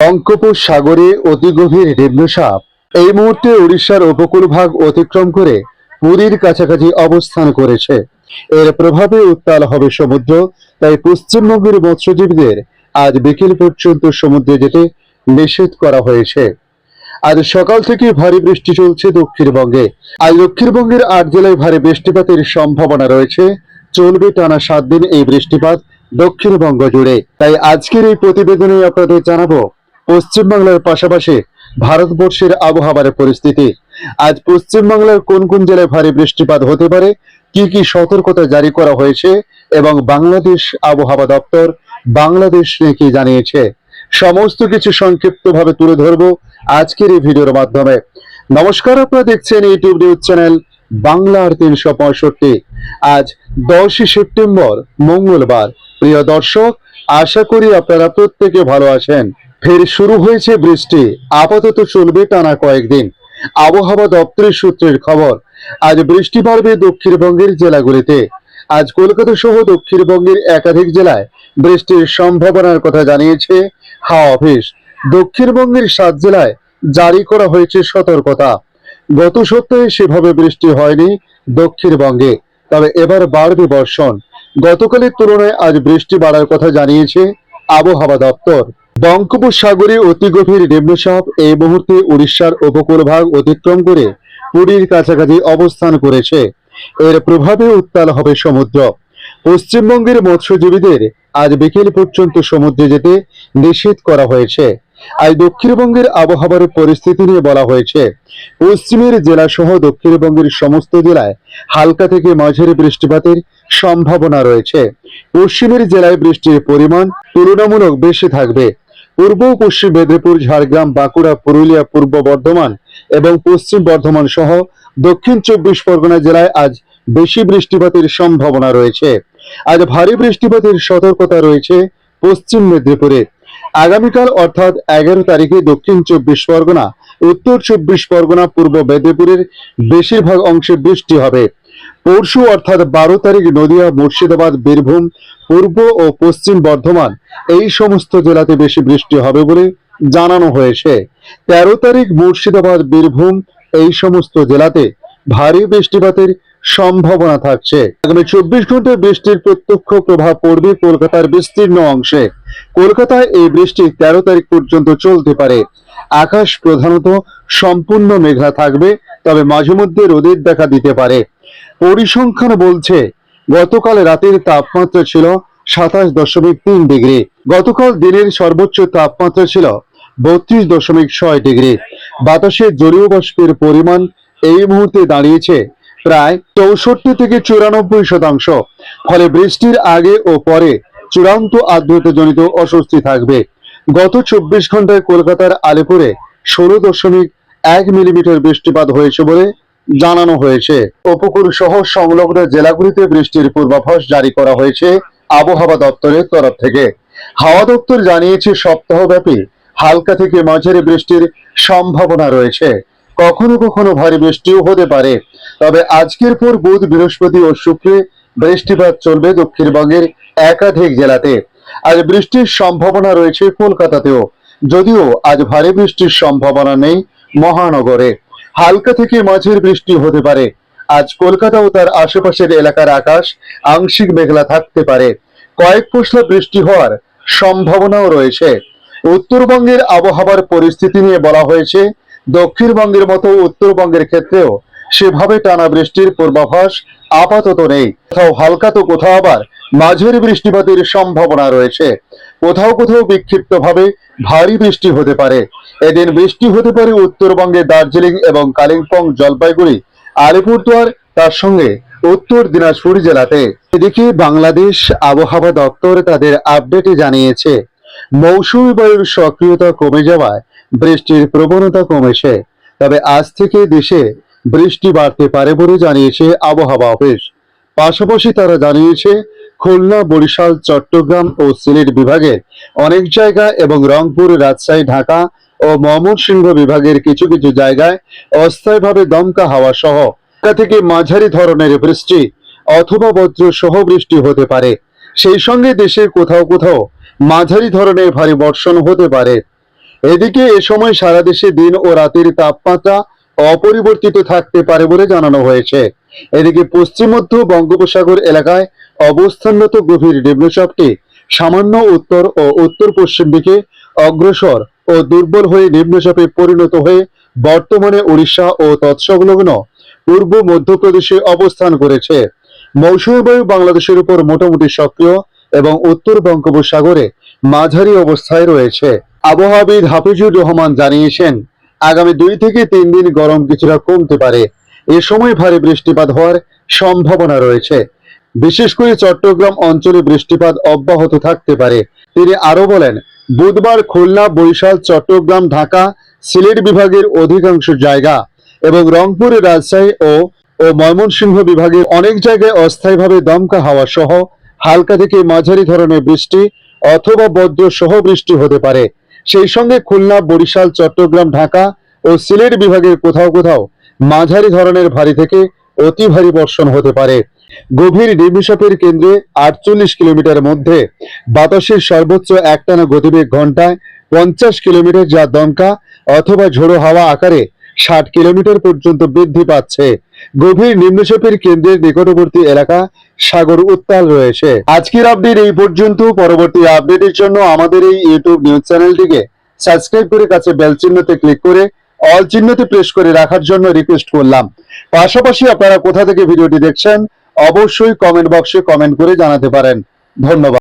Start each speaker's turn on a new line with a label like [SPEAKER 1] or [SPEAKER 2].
[SPEAKER 1] বঙ্গোপসাগরে অতি গভীর নিম্নচাপ এই মুহূর্তে উড়িষ্যার উপকূল ভাগ অতিক্রম করে পুরীর কাছাকাছি অবস্থান করেছে। এর প্রভাবে উত্তাল হবে সমুদ্র, তাই পশ্চিমবঙ্গের মৎস্যজীবীদের আজ বিকেল পর্যন্ত সমুদ্রে যেতে নিষেধ করা হয়েছে। আজ সকাল থেকে ভারী বৃষ্টি চলছে দক্ষিণবঙ্গে। আজ দক্ষিণবঙ্গের 8 জেলায় ভারী বৃষ্টিপাতের সম্ভাবনা রয়েছে। চলবে টানা 7 দিন এই বৃষ্টিপাত দক্ষিণবঙ্গ জুড়ে। তাই আজকের এই প্রতিবেদনে আপনাদের জানাবো পশ্চিমবাংলার পাশাপাশি ভারতবর্ষের আবহাওয়ার পরিস্থিতি। আজ পশ্চিমবাংলার কোন কোন জেলায় ভারী বৃষ্টিপাত হতে পারে, কি কি সতর্কতা জারি করা হয়েছে এবং বাংলাদেশ আবহাওয়া দপ্তর বাংলাদেশ কি জানিয়েছে, সমস্ত কিছু সংক্ষিপ্তভাবে তুলে ধরবো আজকের এই ভিডিওর মাধ্যমে। নমস্কার, আপনারা দেখছেন ইউটিউব নিউজ চ্যানেল বাংলার 365। আজ 10 সেপ্টেম্বর মঙ্গলবার। প্রিয় দর্শক, আশা করি আপনারা প্রত্যেকে ভালো আছেন। ফের শুরু হয়েছে বৃষ্টি, আপাতত চলবে টানা কয়েকদিন। আবহাওয়া দপ্তরের সূত্রের খবর, আজ বৃষ্টি বাড়বে দক্ষিণবঙ্গের জেলাগুলিতে। আজ কলকাতা সহ দক্ষিণবঙ্গের একাধিক জেলায় বৃষ্টির সম্ভাবনার কথা জানিয়েছে হাওয়া অফিস। দক্ষিণবঙ্গের 7 জেলায় জারি করা হয়েছে সতর্কতা। গত সপ্তাহে সেভাবে বৃষ্টি হয়নি দক্ষিণবঙ্গে, তবে এবার বাড়বে বর্ষণ। গতকালের তুলনায় আজ বৃষ্টি বাড়ার কথা জানিয়েছে আবহাওয়া দপ্তর। বঙ্গোপসাগরে অতি গভীর নিম্নচাপ এই মুহূর্তে উড়িষ্যার উপকূল ভাগ অতিক্রম করে পুরীর কাছাকাছি অবস্থান করেছে। এর প্রভাবে উত্তাল হবে সমুদ্র। পশ্চিমবঙ্গের মৎস্যজীবীদের আজ বিকেল পর্যন্ত সমুদ্রে যেতে নিষেধ করা হয়েছে। আজ দক্ষিণবঙ্গের আবহাওয়ার পরিস্থিতি নিয়ে বলা হয়েছে, পশ্চিমের জেলা সহ দক্ষিণবঙ্গের সমস্ত জেলায় হালকা থেকে মাঝারি বৃষ্টিপাতের সম্ভাবনা রয়েছে। পশ্চিমের জেলায় বৃষ্টির পরিমাণ তুলনামূলক বেশি থাকবে। পূর্ব ও পশ্চিম মেদিনীপুর, ঝাড়গ্রাম, বাঁকুড়া, পুরুলিয়া, পূর্ব বর্ধমান এবং পশ্চিম বর্ধমান সহ দক্ষিণ 24 পরগনা জেলায় আজ বেশি বৃষ্টিপাতের সম্ভাবনা রয়েছে। আজ ভারী বৃষ্টিপাতের সতর্কতা রয়েছে পশ্চিম মেদিনীপুরে। আগামীকাল অর্থাৎ 11 তারিখে দক্ষিণ 24 পরগনা, উত্তর 24 পরগনা, পূর্ব মেদিনীপুরের বেশিরভাগ অংশে বৃষ্টি হবে। পরশু অর্থাৎ 12 তারিখ নদিয়া, মুর্শিদাবাদ, বীরভূম, পূর্ব ও পশ্চিম বর্ধমান এই সমস্ত জেলাতে বেশি বৃষ্টি হবে বলে জানানো হয়েছে। 13 তারিখ মুর্শিদাবাদ, বীরভূম এই সমস্ত জেলাতে ভারী বৃষ্টিপাতের সম্ভাবনা থাকছে। আগামী 24 ঘন্টায় বৃষ্টির প্রত্যক্ষ প্রভাব পড়বে কলকাতার বিস্তীর্ণ অংশে। কলকাতায় এই বৃষ্টি 13 তারিখ পর্যন্ত চলতে পারে। আকাশ প্রধানত সম্পূর্ণ মেঘলা থাকবে, তবে মাঝে মধ্যে রোদের দেখা দিতে পারে। পরিসংখ্যান বলছে গতকাল রাতের তাপমাত্রা ছিল 27.3 ডিগ্রি। গতকাল দিনের সর্বোচ্চ তাপমাত্রা ছিল 32.6 ডিগ্রি। বাতাসে জলীয় বাষ্পের পরিমাণ এই মুহূর্তে দাঁড়িয়েছে প্রায় 64 থেকে 94%। ফলে বৃষ্টির আগে ও পরে চূড়ান্ত আর্দ্রতাজনিত অস্বস্তি থাকবে। গত 24 ঘন্টায় কলকাতার আলিপুরে 16.1 মিলিমিটার বৃষ্টিপাত হয়েছে বলে জানানো হয়েছে। উপকূল সহ সংলগ্ন জেলাগুলিতে বৃষ্টির পূর্বাভাস জারি করা হয়েছে আবহাওয়া দপ্তরের তরফ থেকে। হাওয়া দপ্তর জানিয়েছে সপ্তাহব্যাপী হালকা থেকে মাঝারি বৃষ্টির সম্ভাবনা রয়েছে। কখনো কখনো ভারী বৃষ্টিও হতে পারে। তবে আজকের পর বুধ, বৃহস্পতি ও শুক্রে বৃষ্টিপাত চলবে দক্ষিণবঙ্গের একাধিক জেলাতে। আজ বৃষ্টির সম্ভাবনা রয়েছে কলকাতাতেও, যদিও আজ ভারী বৃষ্টির সম্ভাবনা নেই মহানগরে। হালকা থেকে মাঝারি বৃষ্টি হতে পারে। আজ কলকাতা ও তার আশেপাশের এলাকার আকাশ আংশিক মেঘলা থাকতে পারে। কয়েক পশলা বৃষ্টি হওয়ার সম্ভাবনাও রয়েছে। উত্তরবঙ্গের আবহাওয়ার পরিস্থিতি নিয়ে বলা হয়েছে, দক্ষিণবঙ্গের মতো উত্তরবঙ্গের ক্ষেত্রেও সেভাবে টানা বৃষ্টির পূর্বাভাস আপাতত নেই। কোথাও হালকা তো কোথাও আবার মাঝারি বৃষ্টিপাতের সম্ভাবনা রয়েছে। কোথাও কোথাও বিক্ষিপ্তভাবে ভারী বৃষ্টি হতে পারে। এদিন বৃষ্টি হতে পারে উত্তরবঙ্গে দার্জিলিং এবং কালিম্পং, জলপাইগুড়ি, আলিপুরদুয়ার, তার সঙ্গে উত্তর দিনাজপুর জেলাতে। এদিকে বাংলাদেশ আবহাওয়া দপ্তর তাদের আপডেটে জানিয়েছে, মৌসুমী বায়ুর সক্রিয়তা কমে যাওয়ায় বৃষ্টির প্রবণতা কমেছে। তবে আজ থেকে দেশে বৃষ্টি বাড়তে পারে বলে জানিয়েছে আবহাওয়া অফিস। পাশাপাশি তারা জানিয়েছে, খুলনা, বরিশাল, চট্টগ্রাম ও সিলেট বিভাগের অনেক জায়গা এবং রংপুর, রাজশাহী, ঢাকা ও ময়মনসিংহ বিভাগের কিছু কিছু জায়গায় অস্থায়ীভাবে দমকা হাওয়া সহ হালকা থেকে মাঝারি ধরনের বৃষ্টি অথবা বজ্র সহ বৃষ্টি হতে পারে। সেই সঙ্গে দেশের কোথাও কোথাও মাঝারি ধরনের ভারী বর্ষণ হতে পারে। এদিকে এ সময় সারা দেশে দিন ও রাতের তাপমাত্রা অপরিবর্তিত থাকতে পারে বলে জানানো হয়েছে। এদিকে পশ্চিম মধ্য বঙ্গোপসাগর এলাকায় অবস্থানরত গভীর নিম্নচাপটি সামান্য উত্তর ও উত্তর পশ্চিম দিকে অগ্রসর ও দুর্বল হয়ে নিম্নচাপে পরিণত হয়ে বর্তমানে উড়িষ্যা ও তৎসংলগ্ন পূর্ব মধ্যপ্রদেশে অবস্থান করেছে। মৌসুমী বায়ু বাংলাদেশের উপর মোটামুটি সক্রিয় এবং উত্তর বঙ্গোপসাগরে মাঝারি অবস্থায় রয়েছে। আবহাওয়াবিদ হাফিজুর রহমান জানিয়েছেন, আগামী 2 থেকে 3 দিন গরম কিছুটা কমতে পারে। এ সময় ভারী বৃষ্টিপাত হওয়ার সম্ভাবনা রয়েছে। বিশেষ করে চট্টগ্রাম অঞ্চলে বৃষ্টিপাত অব্যাহত থাকতে পারে। তিনি আরো বলেন, বুধবার খুলনা, বরিশাল, চট্টগ্রাম, ঢাকা, সিলেট বিভাগের অধিকাংশ জায়গা এবং রংপুর, রাজশাহী ও ময়মনসিংহ বিভাগের অনেক জায়গায় অস্থায়ীভাবে দমকা হাওয়া সহ হালকা থেকে মাঝারি ধরনের বৃষ্টি অথবা বজ্র সহ বৃষ্টি হতে পারে। সেই সঙ্গে খুলনা, বরিশাল, চট্টগ্রাম, ঢাকা ও সিলেট বিভাগের কোথাও কোথাও মাঝারি ধরনের ভারী থেকে অতি ভারী বর্ষণ হতে পারে। গভীর নিম্নচাপের কেন্দ্রে 48 কিলোমিটার মধ্যে বাতাসের সর্বোচ্চ একটানা গতিবেগ ঘন্টায় 50 কিলোমিটার, যা দমকা অথবা ঝোড়ো হাওয়া আকারে 60 কিলোমিটার পর্যন্ত বৃদ্ধি পাচ্ছে। গভীর নিম্নচাপের কেন্দ্রের নিকটবর্তী এলাকা সাগর উত্তাল রয়েছে। আজকের আপডেট এই পর্যন্ত। পরবর্তী আপডেটের জন্য আমাদের এই ইউটিউব নিউজ চ্যানেলটিকে সাবস্ক্রাইব করে কাছে বেল চিহ্নতে ক্লিক করে অল চিহ্নতে প্রেস করে রাখার জন্য রিকোয়েস্ট করলাম। পাশাপাশি আপনারা কোথা থেকে ভিডিওটি দেখছেন অবশ্যই কমেন্ট বক্সে কমেন্ট করে জানাতে পারেন। ধন্যবাদ।